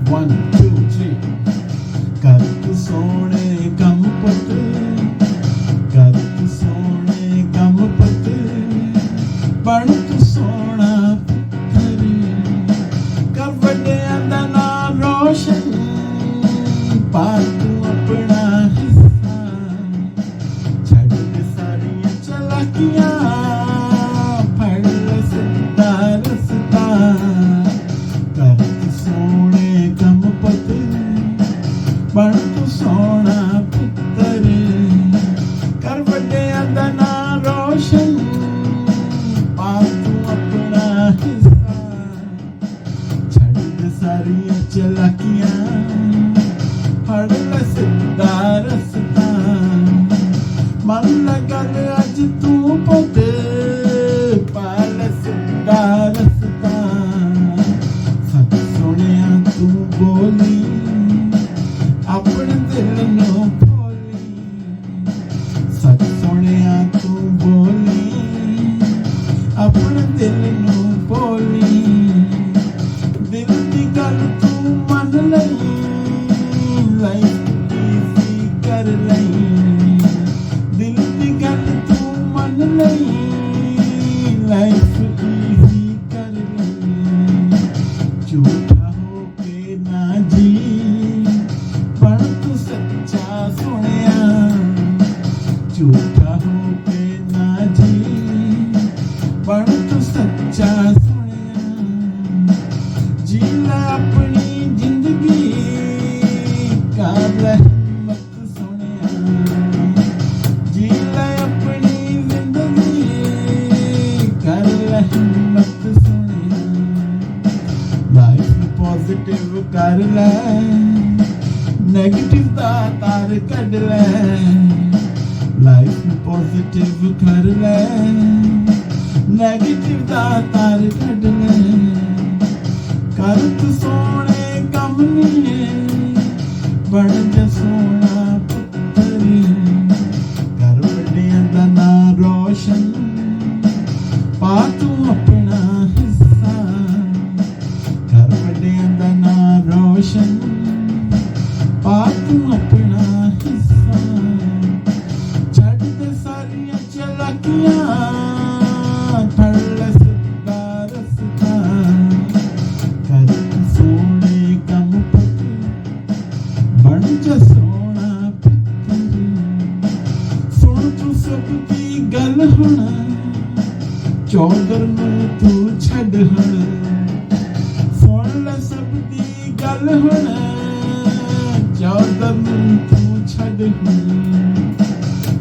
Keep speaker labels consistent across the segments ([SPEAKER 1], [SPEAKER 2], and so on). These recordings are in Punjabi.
[SPEAKER 1] 1 2 3 ਕਰ ਤੂੰ ਸੋਹਣੇ ਕੰਮ ਪੁੱਤ, ਕਰ ਤੂੰ ਸੋਹਣੇ ਕੰਮ ਪੁੱਤ, ਬਣ ਤੂੰ ਸੋਹਣਾ ਪੁੱਤਰ, ਕਰ ਵੱਡਿਆਂ ਦਾ ਨਾਂ ਰੋਸ਼ਨ, ਪਾ ਤੂੰ ਆਪਣਾ ਹਿੱਸਾ, ਛੱਡ ਦੇ ਸਾਰੀਆਂ ਚਲਾਕੀਆਂ, ਫੜ ਲੈ ਸਿੱਧਾ ਰਸਤਾ, ਕਰ ਤੂੰ ਸੋਹਣੇ ਕੰਮ ਪੁੱਤ, ਬਣ ਤੂੰ ਸੋਹਣਾ ਪੁੱਤਰ, ਕਰ ਵੱਡਿਆਂ ਦਾ ਨਾਂ ਰੋਸ਼ਨ, ਪਾ ਤੂੰ ਆਪਣਾ ਹਿੱਸਾ, ਛੱਡ ਦੇ ਸਾਰੀਆਂ ਚਲਾਕੀਆਂ, ਫੜ ਲੈ ਸਿੱਧਾ ਰਸਤਾ, ਮੰਨ ਲੈ ਗੱਲ ਅੱਜ ਤੂੰ ਪੁੱਤ, ਪਾ ਲੈ ਸਿੱਧਾ ਰਸਤਾ, ਸਭ ਸੋਹਣਿਆ ਤੂੰ ਬੋਲੀ, ਆਪਣੇ ਦਿਲ ਨੂੰ ਖੋਲੀ, ਸੱਚ ਸੋਹਣਿਆ ਤੂੰ ਬੋਲੀ, ਆਪਣੇ ਦਿਲ ਨੂੰ ਬੋਲੀ, ਦਿਲ ਦੀ ਗੱਲ ਤੂੰ ਮੰਨ ਲਈ, ਲਾਈਫ ਈਜ਼ੀ ਕਰ ਲਈ, ਦਿਲ ਦੀ ਗੱਲ ਤੂੰ ਮੰਨ ਲਈ, ਲਾਈਫ ਈਜ਼ੀ ਕਰ ਲਈ, ਝੂਠਾ ਹੋ ਕੇ ਨਾ ਜੀ, ਬਣ ਤੂੰ ਸੱਚਾ ਸੋਹਣਿਆ, ਝੂਠਾ ਹੋ ਕੇ ਨਾ ਜੀ, ਬਣ ਤੂੰ ਸੱਚਾ ਸੋਹਣਿਆ, ਜੀ ਲੈ ਆਪਣੀ ਜ਼ਿੰਦਗੀ, ਕਰ ਲੈ ਹਿੰਮਤ ਸੋਹਣਿਆ, ਜੀ ਲੈ ਆਪਣੀ ਜ਼ਿੰਦਗੀ, ਕਰ ਲੈ ਹਿੰਮਤ ਸੋਹਣਿਆ, ਲਾਈਫ ਨੂੰ ਪੋਜ਼ਿਟਿਵ ਕਰ ਲੈ, ਨੈਗੇਟਿਵ ਦਾ ਤਾਰ ਕੱਢ ਲੈ, ਲਾਈਫ ਨੂੰ ਪੋਜ਼ਿਟਿਵ ਕਰ ਲੈ, ਨੈਗੇਟਿਵ ਦਾ ਤਾਰ ਕੱਢ ਲੈ, ਕਰ ਤੂੰ ਸੋਹਣੇ ਕੰਮ ਨੀਏ, ਬਣ ਜਾ ਸੋਹਣਾ ਪੁੱਤਰ, ਕਰ ਵੱਡਿਆਂ ਦਾ ਨਾਂ ਰੋਸ਼ਨ, ਪਾ ਤੂੰ ਆਪਣਾ ਹਿੱਸਾ, ਕਰ ਵੱਡਿਆਂ ਦਾ ਨਾਂ ਰੋਸ਼ਨ, ਪਾ ਤੂੰ ਆਪਣਾ ਹਿੱਸਾ, ਛੱਡ ਦੇ ਸਾਰੀਆਂ ਚਲਾਕੀਆਂ, ਫੜ ਲੈ ਸਿੱਧਾ ਰਸਤਾ, ਕਰ ਤੂੰ ਸੋਹਣੇ ਕੰਮ ਪੁੱਤ, ਬਣ ਜਾ ਸੋਹਣਾ ਪੁੱਤਰ, ਸੁਣ ਤੂੰ ਸਭ ਦੀ ਗੱਲ ਹੁਣ, ਚੌਧਰ ਨੂੰ ਤੂੰ ਛੱਡ ਹੁਣ, ਸੁਣ ਲੈ ਸਭ ਦੀ ਗੱਲ ਹੁਣ, ਚੌਧਰ ਨੂੰ ਤੂੰ ਛੱਡ ਹੁਣ,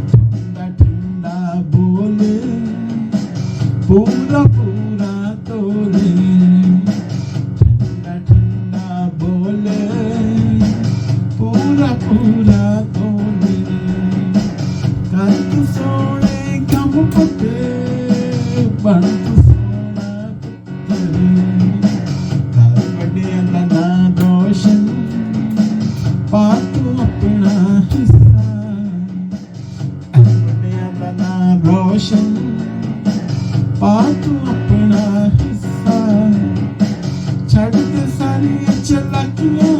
[SPEAKER 1] ਠੰਡਾ ਠੰਡਾ ਬੋਲ, ਪੂਰਾ ਪੂਰਾ ਤੋਲ, ਠੰਡਾ ਠੰਡਾ ਬੋਲ, ਪੂਰਾ ਪੂਰਾ ਤੋਲ, ਕਰ ਤੂੰ ਸੋਹਣੇ ਕੰਮ ਪੁੱਤ, ਬਣ ਤੂੰ ਸੋਹਣਾ ਪੁੱਤਰ, ਕਰ ਵੱਡਿਆਂ ਦਾ ਨਾਂ ਰੋਸ਼ਨ, ਪਾ ਤੂੰ ਆਪਣਾ ਹਿੱਸਾ, ਵੱਡਿਆਂ ਦਾ ਨਾਂ ਰੋਸ਼ਨ, ਪਾ ਤੂੰ ਆਪਣਾ ਹਿੱਸਾ, ਛੱਡ ਦੇ ਸਾਰੀਆਂ ਚਲਾਕੀਆਂ,